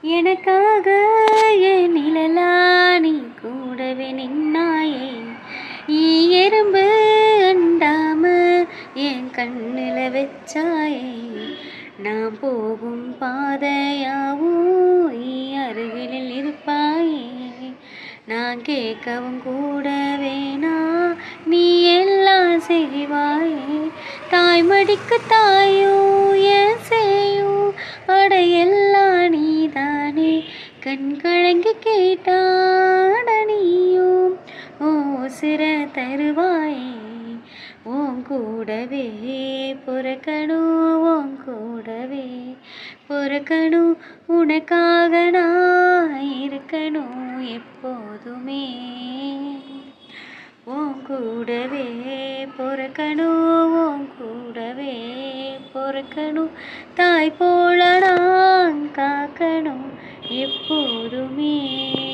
எனக்காக என் நிழலா நீ கூடவே நின்னாயே. எறும்பு அண்டாம என் கண்ணுல வச்சாயே. நான் போகும் பாதையாவும் நீ அருகில் இருப்பாயே. நான் கேட்கவும் கூட வேணா நீ எல்லாம் செய்வாயே. தாய்மடிக்கு தாயும் என் செய்யும் அடையெல்லாம் நீதானே. கண் கலங்கி கேட்டாட நீயும் ஓ சிற தருவாயே. உன் கூடவே பொறக்கணும், உன் கூடவே பொறக்கணும். உனக்காக நான் இருக்கணும் எப்போதுமே. உன் கூடவே பொறக்கணும், உன் கூடவே பொறக்கணும். தாய் போல நான் காக்கணும் எப்போதுமே.